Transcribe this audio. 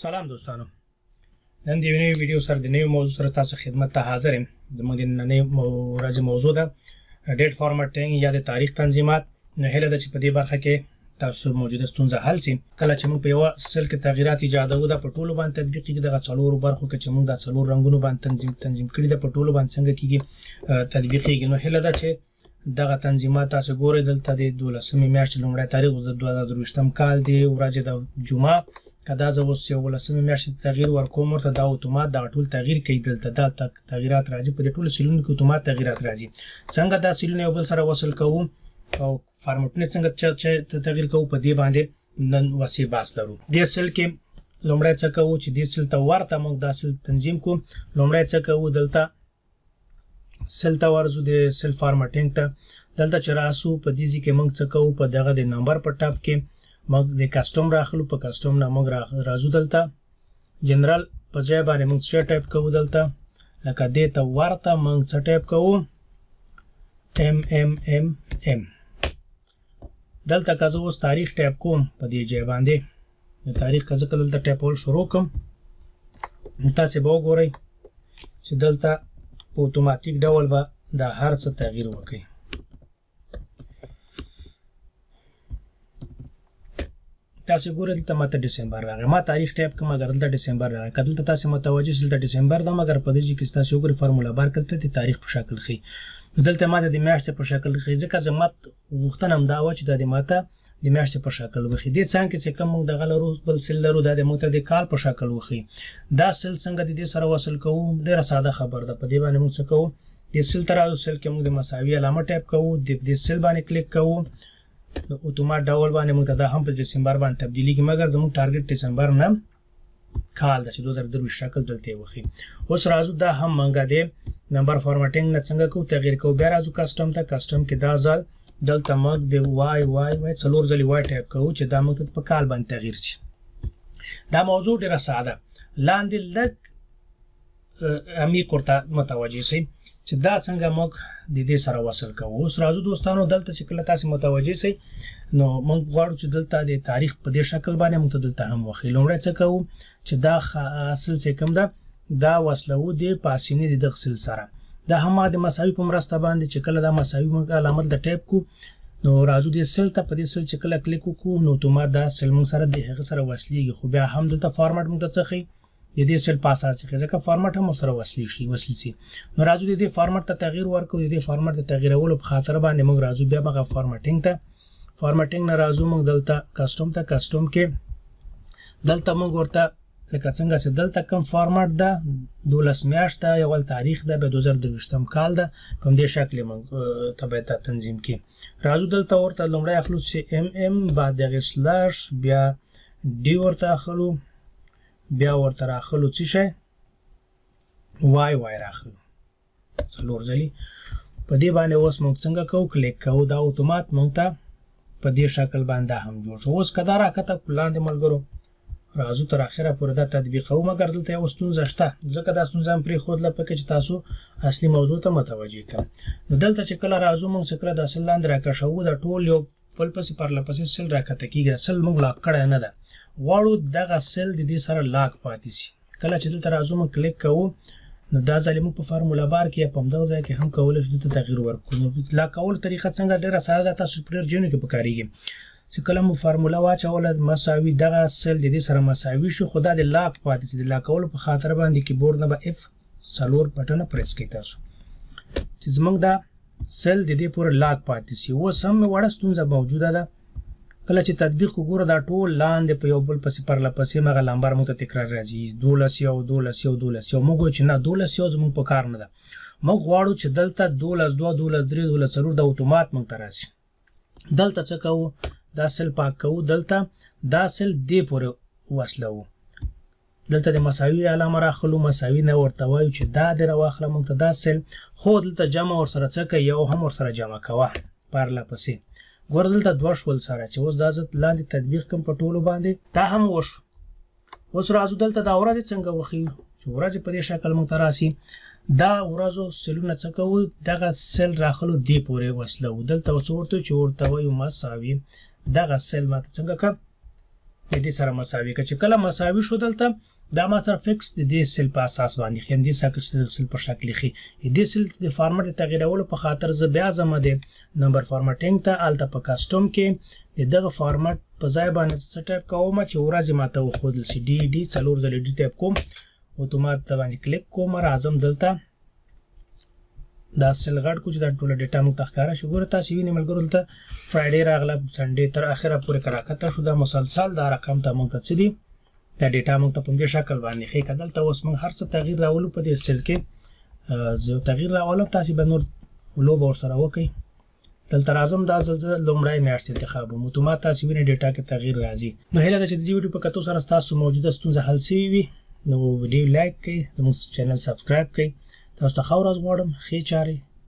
سلام دوستانو، نن د یوې ویډیو سره د نوې موضوع سره تاسو خدمت ته حاضر یم. زموږ د نننۍ ورځې موضوع ده ډیټ فارمټینګ یا د تاریخ تنظیمات. نو هیله ده چې په دې برخه کې تاسو موجوده ستونزه حل شي. کله چې موږ په یوه سل کې تغییرات ایجادوو دا په ټولو باندې تطبیق کېږي. دغه څلورو برخو کې چې موږ دا څلور رنګونو باندې تنظیم کړي ده په ټولو باندې څنګه کېږي تطبیق کېږي. نو هیله ده چې دغه تنظیمات تاسو ګورئ. دلته د 12مې میاشتې لومړی تاریخ د 2023 کال دی، ورځ د جمعه. که دا زه اوس 11مې میاشتې تغییر ورکوم ورته دا اتومات دغه ټول تغییر کوي. دلته دا تغییرات راځي، په دې ټولو سیلونو کې اتومات تغییرات راځي. څنګه دا سیلونه یو بل سره وصل کوو او فارمټونه څنګه تغییر کوو، په دې باندې نن وسیع بحث لرو. دې سیل کې لومړی څه کوو چې دې سیل ته ورته موږ دا سیل تنظیم کوو. لومړی څه کوو، دلته سیل ته ورځو، د سیل فارمټینګ ته. دلته چې راسو په دې ځای کې موږ څه کوو، په دغه د نمبر په ټاپ کې موږ د کسټم راخلو. په کسټم نه موږ راځو دلته جنرال په ځای باندې موږ څه ټایپ کوو، دلته لکه دې ته ورته موږ څه ټایپ کوو، MMMM. دلته که زه اوس تاریخ ټایپ کوم په دې ځای باندې د تاریخ که زه دلته ټایپول شروع کړم، نو تاسې به وګورئ چې دلته په اتوماتیک ډول به دا هر څه تغییر وکړي. تاسو ګورئ دلته ماته ډسمبر راغی، ما تاریخ ټایپ کوم مګر دلته ډسمبر راغی. که دلته تاسو متوجه شئ دلته ډسمبر ده، مګر په دې ځای کې تاسو وګورئ فارمولا بار کلته د تاریخ په شکل ښیي. نو دلته ماته د میاشتې په شکل ښیي، ځکه زما غوښتنه همدا وه چې دا د ماته د میاشتې په شکل وښیي. دې څنګ کې چې کوم موږ دغه لرو بل سیل لرو، دا د موږ ته د کال په شکل وښیي. دا سیل څنګه د دې سره وصل کوو، ډېره ساده خبره ده. په دې باندې موږ څه کوو، دې سیل ته راځو، سیل کې موږ د مساوي علامه ټایپ کوو، د دې سیل باندې کلیک کوو. د اتومات ډول باندې موږ ته دا هم په ډسمبر باندې تبدیلیږي، مګر زموږ ټارګټ ډسمبر نه کال ده چې 2023 شکل دلته یې وښیي. اوس راځو دا هم موږ د نمبر فارمټینګ نه څنګه کوو، تغییر کوو. بیا راځو کسټم ته. کسټم کې دا ځل دلته موږ د وای څلور ځلې وای ټایپ کوو چې دا موږ ته په کال باندې تغییر شي. دا موضوع ډېره ساده. لاندې لږ عمیق ورته متوجه شئ چې دا څنګه موږ د دې سره وصل کوو. اوس راځو دوستانو دلته چې کله تاسو متوجه شئ، نو موږ غواړو چې دلته د تاریخ په دې شکل باندې موږ ته دلته هم وښیي. لومړی څه کوو چې دا اصل چې کوم ده دا وصلوو د پاسیني د دغه سیل سره. دا هم د مساوي په مرسته باندې چې کله دا مساوي موږ علامت د ټایپ کو، نو راځو د سیل ته. په دې سیل چې کله کلیک وکړو نو اتومات دا سیل موږ سره د هغه سره وصلیږي. خو بیا هم دلته فارمټ موږ ته څه ښیي، د دې سیل په اساس کې ځکه فارمټ هم سره وصل شي. نو راځو د دې فارمټ ته تغییر ورکړو. د دې فارمټ ته تغییرولو په خاطر باندې موږ راځو بیا هغه فارمټینګ ته. فارمټینګ نه راځو موږ دلته کسټم ته. کسټم کې دلته موږ ورته لکه څنګه چې دلته کوم فارمټ ده 12 میاشت ده، اول تاریخ ده، بیا 2023 کال ده، په دې شکل موږ تبعیت تنظیم کې راځو. دلته ورته لومړی اخلو چې MM بعد دغه سلاش بیا ډي ورته اخلو، بیا ورته راخلو څه شی وای راخلو څلور ځلې. په دې باندې اوس موږ څنګه کوو، کلیک کوو. دا اتومات موږ ته په دې شکل باندې هم جوړ شو. اوس که دا راکته لاندې ملګرو راځو تر اخره پورې دا تطبیقوو، مګر دلته یوه ستونزه شته، ځکه دا ستونزه هم پرېښودله پکې چې تاسو اصلي موضوع ته متوجه کړم. نو دلته چې کله راځو موږ چې کله دا سیل لاندې راکشوو، دا ټول یو بل پسې پرله پسې سیل راکته کېږي. سیل موږ لاک کړی نه ده، غواړو دغه سیل د دې سره لاک پاتې شي. کله چې دلته راځو موږ کلیک کوو، نو دا ځل موږ په فارمولا بار کې یا په همدغه ځای کې هم کولی شو دلته تغییر ورکړو. نو لاک کولو طریقه څنګه ډېره ساده ده، تاسو په ډېر ځایونو کې پکارېږي چې کله مو فارمولا واچوله مساوي دغه سیل د دې سره مساوي شو، خو دا د لاک پاتې شي. د لاک کولو په خاطر باندې کیبورډ نه به F4 بټنه پریس کړئ تاسو چې زموږ دا سیل د دې پورې لاک پاتې شي. اوس هم وړه ستونزه موجوده ده. کله چې تطبیق وګوره دا ټول لاندې په یو بل پسې پرله پسې مغه لمبر موږ ته تکرار راځي 12 موږ وایو چې نه 12 زموږ په کار نه ده. موږ غواړو چې دلته 12 2 12 3 12 4 د اتومات موږ ته راشي. دلته څه کوو، دا سیل پاک کوو، دلته دا سیل دې پورې وصلوو. دلته د مساوي علامه راخلو، مساوي نه ورته وایو چې دا دې راواخله موږ ته دا سیل. خو دلته جمع ورسره څه کوي، یو هم ورسره جمع کوه پرله پسې. ګوره دلته دوه شول سره چې اوس دا زه لاندې تطبیق کوم په ټولو باندې دا هم وشو. اوس راځو دلته دا ورځې څنګه وښیو چې ورځې په دې شکل موږ ته راشي. دا ورځو سیلونه څه کوو، دغه سیل راخلو دې پورې وصلوو. دلته څه ورته چې ورته وایو مساوي دغه سیل ماته څنګه کړه د دې سره مساوي که چې کله مساوي شو دلته دا ما سره فکس د دې سیل په اساس باندې خیم دې سیل په شکل خي دې سیل د فارمټ تغیرولو په خاطر زه بیا زما د نمبر فارمټینګ ته الته په کاستوم کې دغه فارمټ په ځای باندې څه ټایپ کوم چې ورځ ماته وخودل سي ډي ډي څلور ځله ډي ټایپ کوم اتومات باندې کلیک کوم راځم دلته دا سیل غټ کو چې دا ټول ډیټا موږ تخکاره شو ګوره تاسو وینئ ملګرو دلته فرایډے راغله سنډے تر اخره پورې کراکته شو دا مسلسل دا رقم ته موږ ته څه دي دا ډیټا موږ ته په دې شکل باندې ښه کېدل ته اوس موږ هر څه تغییر راولو په دې سیل کې زه تغییر راولم تاسو به نور لوب ور سره وکړئ دلته راځم دا زلزله لومړی میاشت انتخابوم اتومات تاسو وینئ ډیټا کې تغییر راځي نو هیله ده چې د دې ویډیو په کتو سره تاسو موجوده ستونزه حل شوې وي نو ویډیو لایک کړئ زموږ چینل سبسکرایب کړئ تاسو ته ښه ورځ غواړم ښې چارې